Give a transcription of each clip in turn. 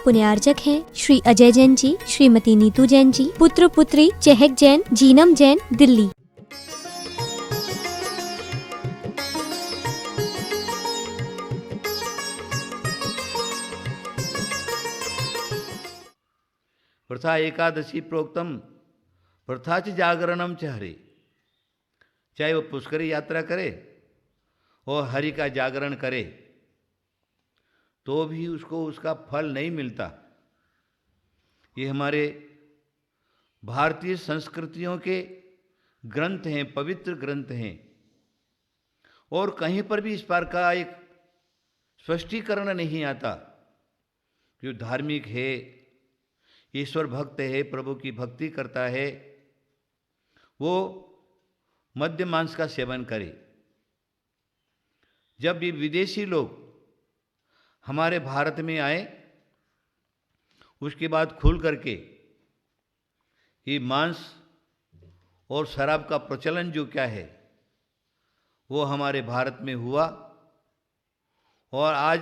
पुण्यार्चक हैं श्री अजय जैन जी, श्रीमती नीतू जैन जी, पुत्र पुत्री चहक जैन, जीनम जैन, दिल्ली। प्रथा एकादशी प्रोक्तम प्रथा च जागरणम च हरे। चाहे वो पुष्करी यात्रा करे और हरि का जागरण करे तो भी उसको उसका फल नहीं मिलता। ये हमारे भारतीय संस्कृतियों के ग्रंथ हैं, पवित्र ग्रंथ हैं, और कहीं पर भी इस बार का एक स्पष्टीकरण नहीं आता। जो धार्मिक है, ईश्वर भक्त है, प्रभु की भक्ति करता है, वो मद्य मांस का सेवन करे। जब भी विदेशी लोग हमारे भारत में आए, उसके बाद खुल करके ये मांस और शराब का प्रचलन जो क्या है वो हमारे भारत में हुआ, और आज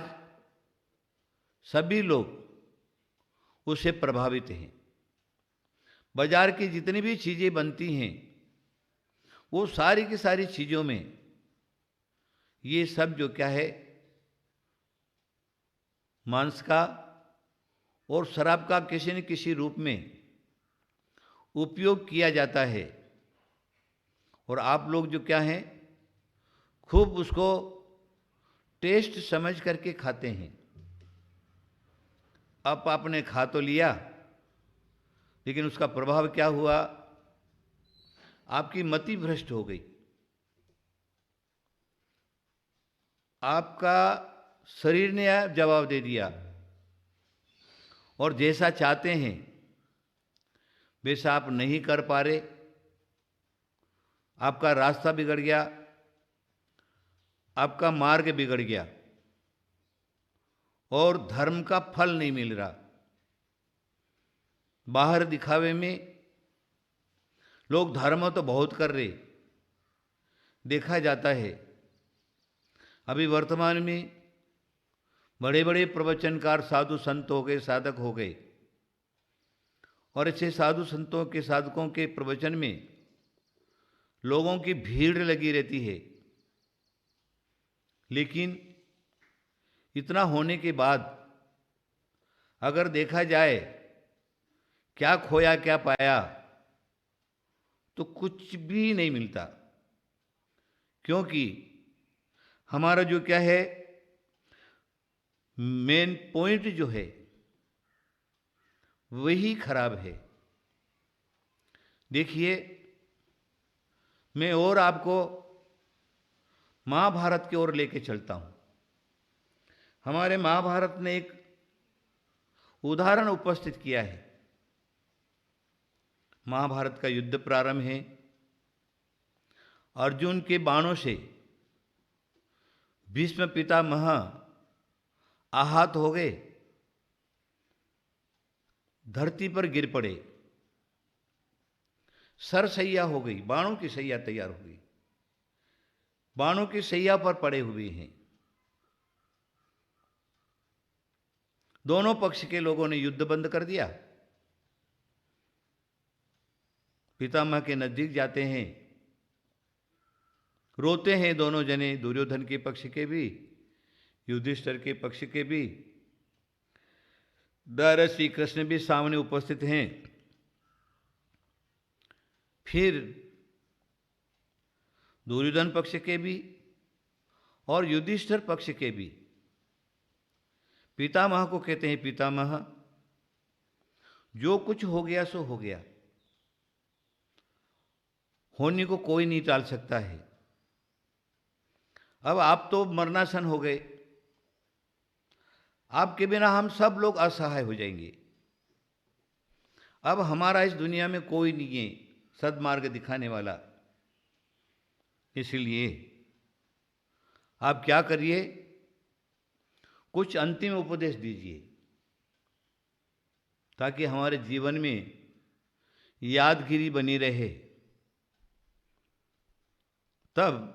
सभी लोग उससे प्रभावित हैं। बाजार की जितनी भी चीज़ें बनती हैं वो सारी की सारी चीज़ों में ये सब जो क्या है मांस का और शराब का किसी न किसी रूप में उपयोग किया जाता है। और आप लोग जो क्या हैं खूब उसको टेस्ट समझ करके खाते हैं। अब आपने खा तो लिया, लेकिन उसका प्रभाव क्या हुआ? आपकी मति भ्रष्ट हो गई, आपका शरीर ने जवाब दे दिया, और जैसा चाहते हैं वैसा आप नहीं कर पा रहे। आपका रास्ता बिगड़ गया, आपका मार्ग बिगड़ गया, और धर्म का फल नहीं मिल रहा। बाहर दिखावे में लोग धर्म तो बहुत कर रहे, देखा जाता है। अभी वर्तमान में बड़े बड़े प्रवचनकार साधु संत हो गए, साधक हो गए, और ऐसे साधु संतों के, साधकों के प्रवचन में लोगों की भीड़ लगी रहती है। लेकिन इतना होने के बाद अगर देखा जाए क्या खोया क्या पाया, तो कुछ भी नहीं मिलता। क्योंकि हमारा जो क्या है मेन पॉइंट जो है वही खराब है। देखिए, मैं और आपको महाभारत की ओर लेके चलता हूं। हमारे महाभारत ने एक उदाहरण उपस्थित किया है। महाभारत का युद्ध प्रारंभ है, अर्जुन के बाणों से भीष्म पितामह आहत हो गए, धरती पर गिर पड़े, सरसैया हो गई, बाणों की सैया तैयार हो गई, बाणों की सैया पर पड़े हुए हैं। दोनों पक्ष के लोगों ने युद्ध बंद कर दिया। पितामह के नजदीक जाते हैं, रोते हैं दोनों जने, दुर्योधन के पक्ष के भी, युधिष्ठिर के पक्ष के भी। दारा श्री कृष्ण भी सामने उपस्थित हैं। फिर दुर्योधन पक्ष के भी और युधिष्ठिर पक्ष के भी पितामह को कहते हैं, पितामह जो कुछ हो गया सो हो गया, होने को कोई नहीं टाल सकता है। अब आप तो मरनासन हो गए, आपके बिना हम सब लोग असहाय हो जाएंगे। अब हमारा इस दुनिया में कोई नहीं है सद्मार्ग दिखाने वाला। इसलिए आप क्या करिए, कुछ अंतिम उपदेश दीजिए ताकि हमारे जीवन में यादगिरी बनी रहे। तब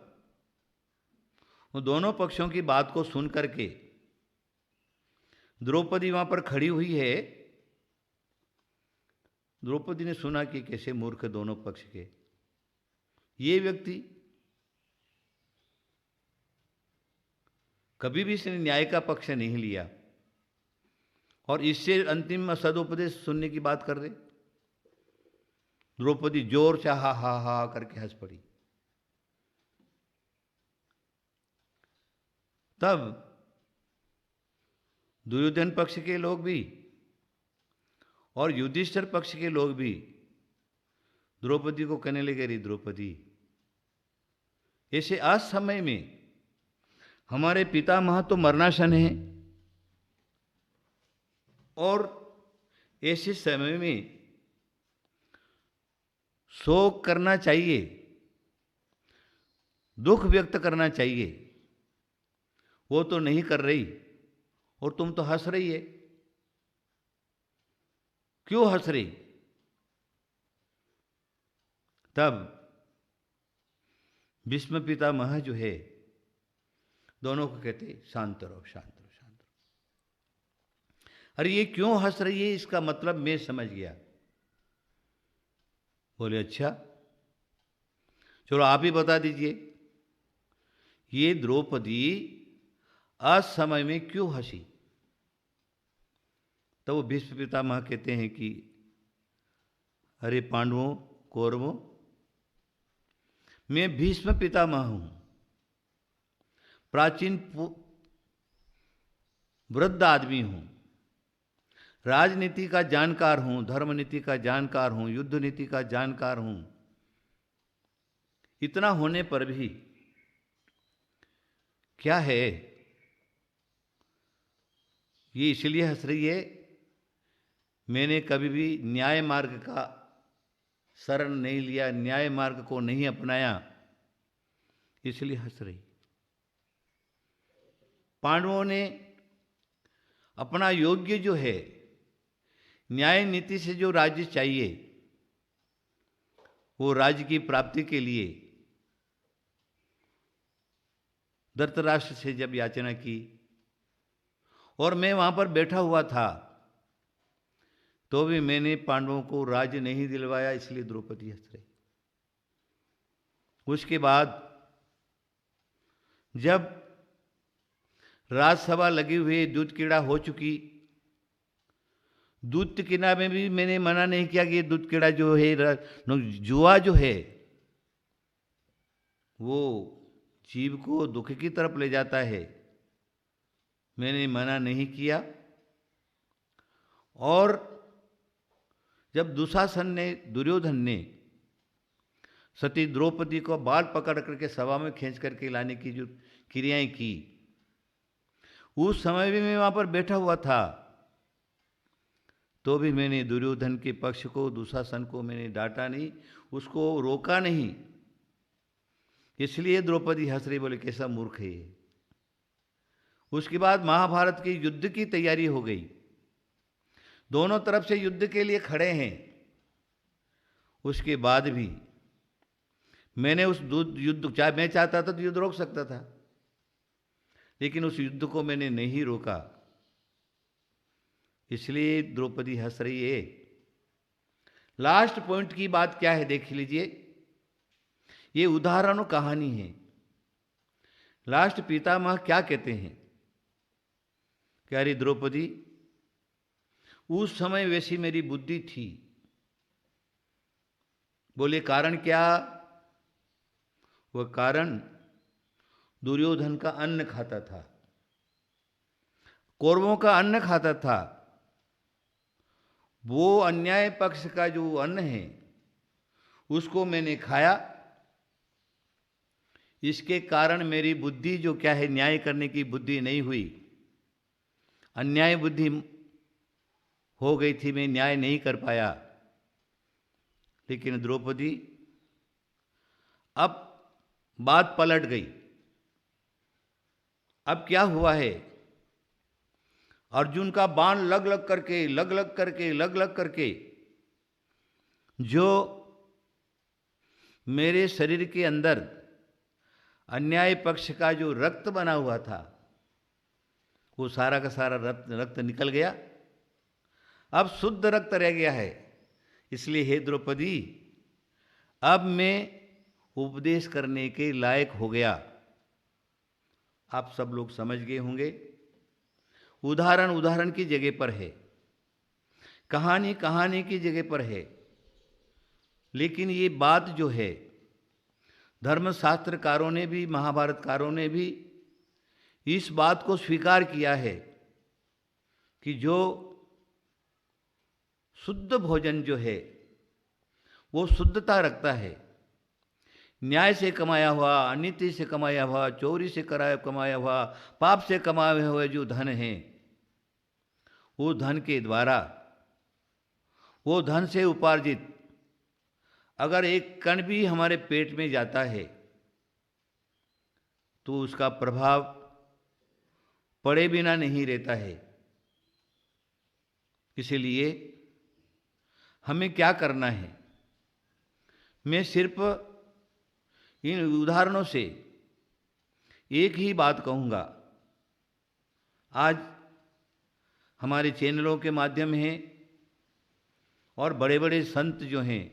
वो दोनों पक्षों की बात को सुन करके द्रौपदी वहां पर खड़ी हुई है। द्रौपदी ने सुना कि कैसे मूर्ख दोनों पक्ष के। ये व्यक्ति कभी भी इसने न्याय का पक्ष नहीं लिया और इससे अंतिम सदुपदेश सुनने की बात कर रहे। द्रौपदी जोर से हा हा हा करके हंस पड़ी। तब दुर्योधन पक्ष के लोग भी और युधिष्ठिर पक्ष के लोग भी द्रौपदी को कहने लगे, रे द्रौपदी, ऐसे आज समय में हमारे पितामह तो मरणासन है और ऐसे समय में शोक करना चाहिए, दुख व्यक्त करना चाहिए, वो तो नहीं कर रही और तुम तो हंस रही है। क्यों हंस रही? तब भीष्म पितामह जो है दोनों को कहते, शांत रहो शांत रहो शांत रहो। अरे ये क्यों हंस रही है, इसका मतलब मैं समझ गया। बोले अच्छा, चलो आप ही बता दीजिए, ये द्रौपदी असमय में क्यों हंसी? तो वो भीष्म पितामह कहते हैं कि अरे पांडवों, कौरवों, मैं भीष्म पितामह हूं, प्राचीन वृद्ध आदमी हूं, राजनीति का जानकार हूं, धर्म नीति का जानकार हूं, युद्ध नीति का जानकार हूं। इतना होने पर भी क्या है, ये इसलिए हंस रही है, मैंने कभी भी न्याय मार्ग का शरण नहीं लिया, न्याय मार्ग को नहीं अपनाया, इसलिए हंस रही। पांडवों ने अपना योग्य जो है न्याय नीति से जो राज्य चाहिए, वो राज्य की प्राप्ति के लिए धृतराष्ट्र से जब याचना की और मैं वहां पर बैठा हुआ था, तो भी मैंने पांडवों को राज्य नहीं दिलवाया, इसलिए द्रौपदी हंस रही। उसके बाद जब राजसभा लगी हुई, दूध कीड़ा हो चुकी, दूध कीड़ा में भी मैंने मना नहीं किया कि ये दूध कीड़ा जो है, जुआ जो है, वो जीव को दुख की तरफ ले जाता है, मैंने मना नहीं किया। और जब दुशासन ने, दुर्योधन ने सती द्रौपदी को बाल पकड़ करके सभा में खींच करके लाने की जो क्रियाएं की, उस समय भी मैं वहां पर बैठा हुआ था, तो भी मैंने दुर्योधन के पक्ष को, दुशासन को मैंने डांटा नहीं, उसको रोका नहीं। इसलिए द्रौपदी हंस रही, बोले कैसा मूर्ख है ये। उसके बाद महाभारत के युद्ध की तैयारी हो गई, दोनों तरफ से युद्ध के लिए खड़े हैं। उसके बाद भी मैंने उस युद्ध, चाहे मैं चाहता था तो युद्ध रोक सकता था, लेकिन उस युद्ध को मैंने नहीं रोका, इसलिए द्रौपदी हंस रही है। लास्ट पॉइंट की बात क्या है देख लीजिए, ये उदाहरण कहानी है। लास्ट पितामह क्या कहते हैं, क्या रे द्रौपदी, उस समय वैसी मेरी बुद्धि थी। बोले कारण क्या? वह कारण दुर्योधन का अन्न खाता था, कौरवों का अन्न खाता था। वो अन्याय पक्ष का जो अन्न है उसको मैंने खाया, इसके कारण मेरी बुद्धि जो क्या है, न्याय करने की बुद्धि नहीं हुई, अन्याय बुद्धि हो गई थी, मैं न्याय नहीं कर पाया। लेकिन द्रौपदी, अब बात पलट गई। अब क्या हुआ है, अर्जुन का बाण लग लग करके जो मेरे शरीर के अंदर अन्याय पक्ष का जो रक्त बना हुआ था, वो सारा का सारा रक्त रक्त निकल गया, अब शुद्ध रक्त रह गया है। इसलिए हे द्रौपदी, अब मैं उपदेश करने के लायक हो गया। आप सब लोग समझ गए होंगे। उदाहरण उदाहरण की जगह पर है, कहानी कहानी की जगह पर है, लेकिन ये बात जो है, धर्मशास्त्रकारों ने भी, महाभारतकारों ने भी इस बात को स्वीकार किया है कि जो शुद्ध भोजन जो है वो शुद्धता रखता है। न्याय से कमाया हुआ, अनिति से कमाया हुआ, चोरी से कमाया हुआ, पाप से कमाए हुए जो धन है, वो धन के द्वारा, वो धन से उपार्जित अगर एक कण भी हमारे पेट में जाता है तो उसका प्रभाव पड़े बिना नहीं रहता है। इसलिए हमें क्या करना है, मैं सिर्फ इन उदाहरणों से एक ही बात कहूँगा। आज हमारे चैनलों के माध्यम हैं और बड़े बड़े संत जो हैं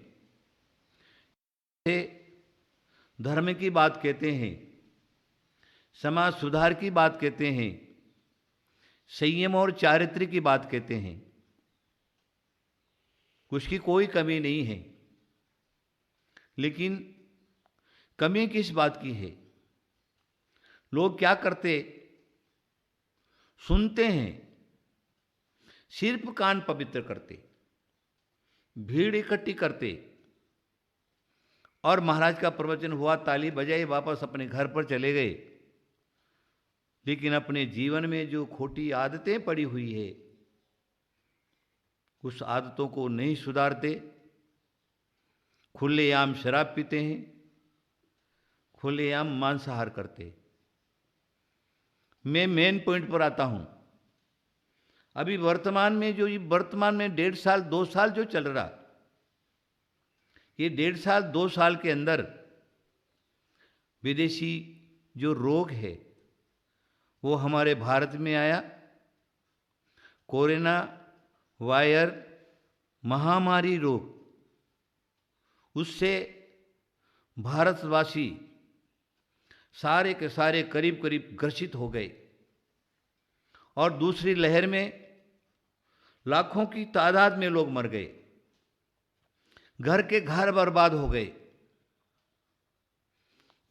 धर्म की बात कहते हैं, समाज सुधार की बात कहते हैं, संयम और चारित्र्य की बात कहते हैं। उसकी कोई कमी नहीं है, लेकिन कमी किस बात की है? लोग क्या करते, सुनते हैं, सिर्फ कान पवित्र करते, भीड़ इकट्ठी करते और महाराज का प्रवचन हुआ, ताली बजाई, वापस अपने घर पर चले गए। लेकिन अपने जीवन में जो खोटी आदतें पड़ी हुई है, उस आदतों को नहीं सुधारते। खुलेआम शराब पीते हैं, खुलेआम मांसाहार करते। मैं मेन पॉइंट पर आता हूं। अभी वर्तमान में जो, ये वर्तमान में 1.5 साल 2 साल जो चल रहा, ये 1.5 साल 2 साल के अंदर विदेशी जो रोग है वो हमारे भारत में आया। कोरोना वायरस महामारी रोग, उससे भारतवासी सारे के सारे करीब करीब ग्रसित हो गए। और दूसरी लहर में लाखों की तादाद में लोग मर गए, घर के घर बर्बाद हो गए,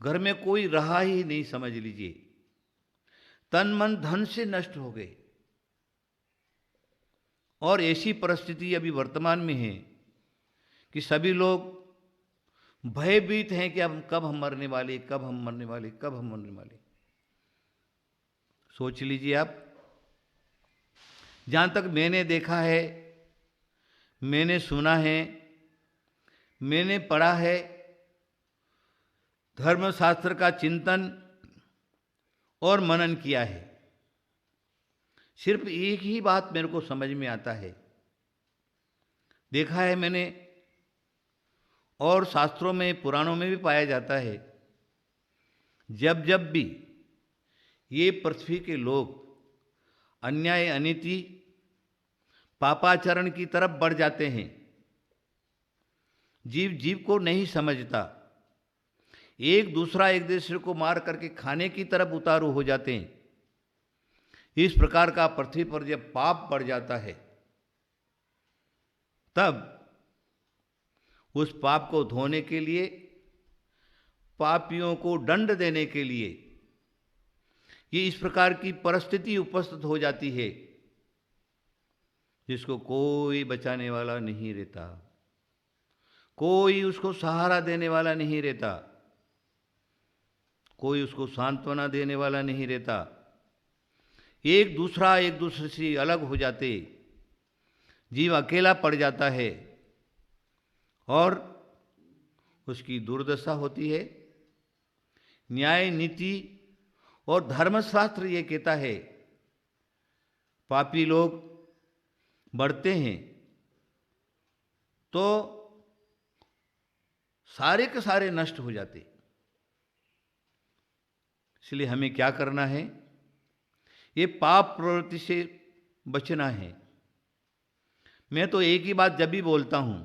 घर में कोई रहा ही नहीं, समझ लीजिए। तन मन धन से नष्ट हो गए। और ऐसी परिस्थिति अभी वर्तमान में है कि सभी लोग भयभीत हैं कि अब कब हम मरने वाले, कब हम मरने वाले, कब हम मरने वाले। सोच लीजिए आप। जहाँ तक मैंने देखा है, मैंने सुना है, मैंने पढ़ा है, धर्मशास्त्र का चिंतन और मनन किया है, सिर्फ एक ही बात मेरे को समझ में आता है, देखा है मैंने, और शास्त्रों में, पुराणों में भी पाया जाता है। जब जब भी ये पृथ्वी के लोग अन्याय, अनीति, पापाचरण की तरफ बढ़ जाते हैं, जीव जीव को नहीं समझता, एक दूसरे को मार करके खाने की तरफ उतारू हो जाते हैं, इस प्रकार का पृथ्वी पर जब पाप बढ़ जाता है, तब उस पाप को धोने के लिए, पापियों को दंड देने के लिए ये इस प्रकार की परिस्थिति उपस्थित हो जाती है जिसको कोई बचाने वाला नहीं रहता, कोई उसको सहारा देने वाला नहीं रहता, कोई उसको सांत्वना देने वाला नहीं रहता। एक दूसरे से अलग हो जाते, जीव अकेला पड़ जाता है और उसकी दुर्दशा होती है। न्याय, नीति और धर्मशास्त्र ये कहता है, पापी लोग बढ़ते हैं तो सारे के सारे नष्ट हो जाते। इसलिए हमें क्या करना है, ये पाप प्रवृत्ति से बचना है। मैं तो एक ही बात जब भी बोलता हूँ,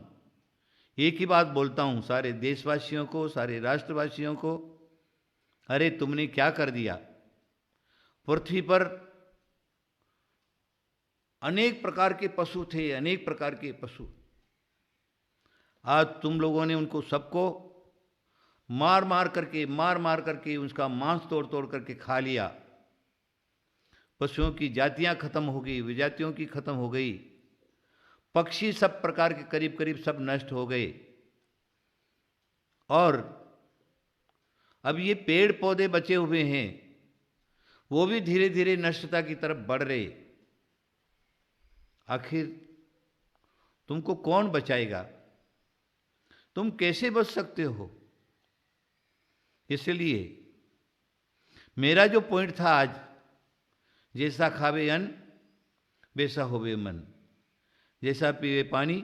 एक ही बात बोलता हूँ सारे देशवासियों को, सारे राष्ट्रवासियों को, अरे तुमने क्या कर दिया। पृथ्वी पर अनेक प्रकार के पशु थे, अनेक प्रकार के पशु। आज तुम लोगों ने उनको सबको मार मार करके उसका मांस तोड़ तोड़ करके खा लिया। पशुओं की जातियां खत्म हो गई, विजातियों की खत्म हो गई, पक्षी सब प्रकार के करीब करीब सब नष्ट हो गए। और अब ये पेड़ पौधे बचे हुए हैं, वो भी धीरे धीरे नष्टता की तरफ बढ़ रहे। आखिर तुमको कौन बचाएगा? तुम कैसे बच सकते हो? इसलिए मेरा जो पॉइंट था आज, जैसा खावे अन्न वैसा होवे मन, जैसा पीवे पानी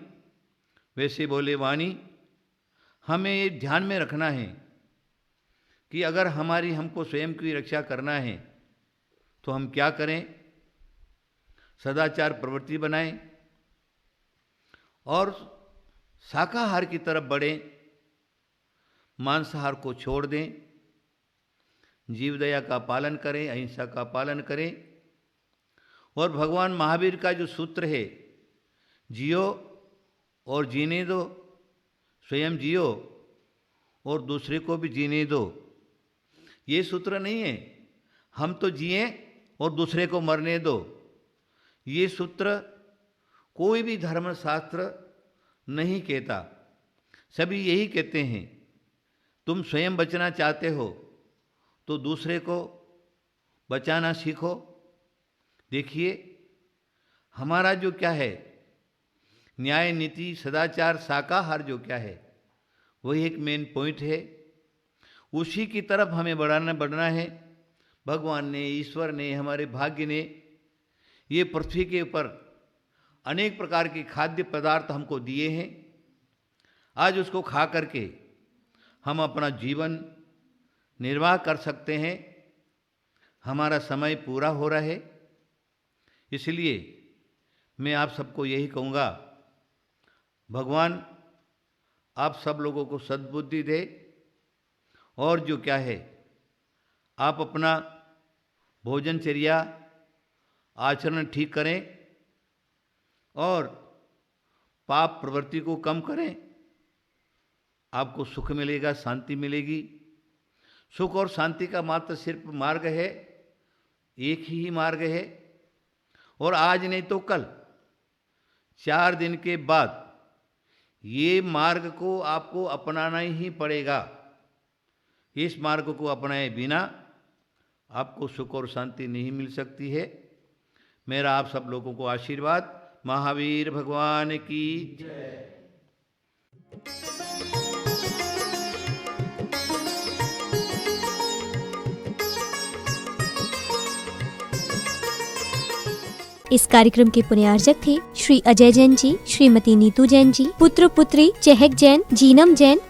वैसे बोले वाणी। हमें ये ध्यान में रखना है कि अगर हमको स्वयं की रक्षा करना है तो हम क्या करें? सदाचार प्रवृत्ति बनाएं और शाकाहार की तरफ बढ़ें, मांसाहार को छोड़ दें, जीवदया का पालन करें, अहिंसा का पालन करें। और भगवान महावीर का जो सूत्र है, जियो और जीने दो, स्वयं जियो और दूसरे को भी जीने दो, ये सूत्र नहीं है हम तो जिए और दूसरे को मरने दो। ये सूत्र कोई भी धर्मशास्त्र नहीं कहता। सभी यही कहते हैं, तुम स्वयं बचना चाहते हो तो दूसरे को बचाना सीखो। देखिए हमारा जो क्या है, न्याय नीति सदाचार शाकाहार जो क्या है, वही एक मेन पॉइंट है। उसी की तरफ हमें बढ़ना है। भगवान ने, ईश्वर ने, हमारे भाग्य ने ये पृथ्वी के ऊपर अनेक प्रकार के खाद्य पदार्थ हमको दिए हैं। आज उसको खा करके हम अपना जीवन निर्वाह कर सकते हैं। हमारा समय पूरा हो रहा है, इसलिए मैं आप सबको यही कहूँगा, भगवान आप सब लोगों को सद्बुद्धि दे। और जो क्या है, आप अपना भोजनचर्या आचरण ठीक करें और पाप प्रवृत्ति को कम करें। आपको सुख मिलेगा, शांति मिलेगी। सुख और शांति का मात्र सिर्फ मार्ग है, एक ही मार्ग है। और आज नहीं तो कल, 4 दिन के बाद ये मार्ग को आपको अपनाना ही पड़ेगा। इस मार्ग को अपनाए बिना आपको सुख और शांति नहीं मिल सकती है। मेरा आप सब लोगों को आशीर्वाद। महावीर भगवान की जय। इस कार्यक्रम के पुण्यार्जक थे श्री अजय जैन जी, श्रीमती नीतू जैन जी, पुत्र पुत्री चहक जैन, जीनम जैन,